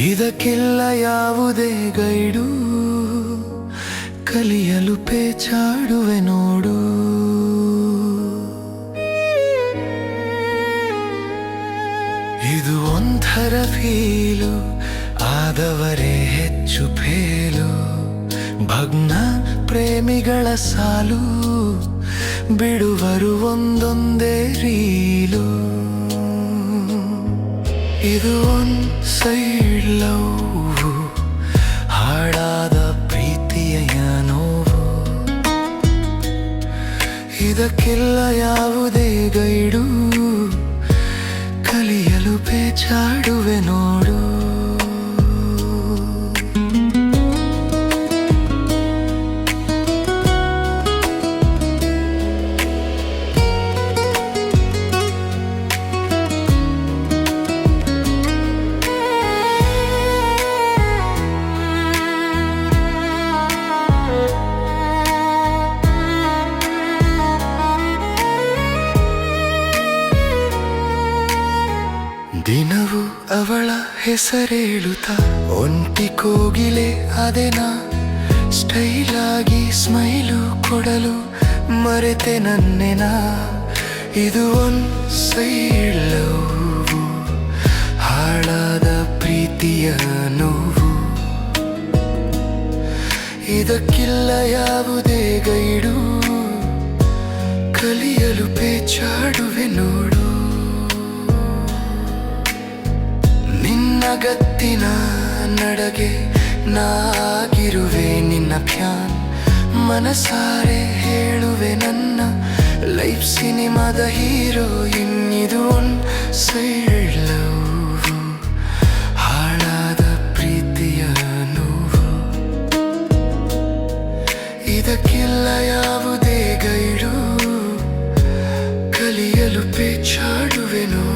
ಇದಕ್ಕಿಲ್ಲ ಯಾವುದೇ ಗೈಡು, ಕಲಿಯಲು ಪೇಚಾಡುವೆ ನೋಡು. ಇದು ಒಂಥರ ಫೀಲು, ಆದವರೇ ಹೆಚ್ಚು ಫೇಲು. ಭಗ್ನ ಪ್ರೇಮಿಗಳ ಸಾಲು, ಬಿಡುವರು ಒಂದೊಂದೇ ರೀಲು. ಇದು ಒಂದು ಸೈಡ್ ಲವ್, ಹಾಡಾದ ಪ್ರೀತಿಯ ನೋವು. ಇದಕ್ಕಿಲ್ಲ ಯಾವುದೇ ಗೈಡು, ಕಲಿಯಲು ಪೇಚಾಡುವೆ ನೋಡು. ದಿನವೂ ಅವಳ ಹೆಸರೇಳುತ್ತಾ ಒಂಟಿ ಕೋಗಿಲೆ ಅದೇನಾ, ಸ್ಟೈಲಾಗಿ ಸ್ಮೈಲು ಕೊಡಲು ಮರೆತೆ ನನ್ನೆನಾ. ಇದು ಒಂದು ಸೈಡ್ ಲವ್, ಹಾಳಾದ ಪ್ರೀತಿಯ ನೋವು. ಇದಕ್ಕಿಲ್ಲ ಯಾವುದೇ ಗೈಡು, ಕಲಿಯಲು ಪೇಚಾಡುವೆ ನೋಡು. ಗತ್ತಿನ ನಡಗೆ ನಾಗಿರುವೆ ನಿನ್ನ ಫ್ಯಾನ್, ಮನಸಾರೆ ಹೇಳುವೆ ನನ್ನ ಲೈಫ್ ಸಿನಿಮಾದ ಹೀರೋಯಿನ್. ಇದು ಒಂದು ಸೈಡ್ ಲವ್, ಹಾಳಾದ ಪ್ರೀತಿಯ ನೋವು. ಇದಕ್ಕಿಲ್ಲ ಯಾವುದೇ ಗೈಡು, ಕಲಿಯಲು ಪೇಚಾಡುವೆ ನೋಡು.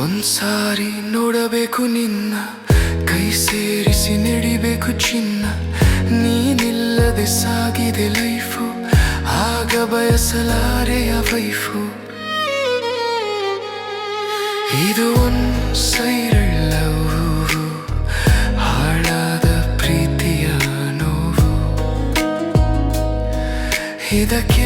ಒಂದ್ಸಾರಿ ನೋಡಬೇಕು ನಿನ್ನ, ಕೈ ಸೇರಿಸಿ ನಡಿಬೇಕು ಚಿನ್ನ. ನೀನಿಲ್ಲದೆ ಸಾಗಿದೆ ಲೈಫು, ಆಗ ಬಯಸಲಾರೆಯ ವೈಫು. ಇದು ಒಂದು ಸೈಡ್ ಲವ್, ಹಾಳಾದ ಪ್ರೀತಿಯ ನೋವು. ಇದಕ್ಕೆ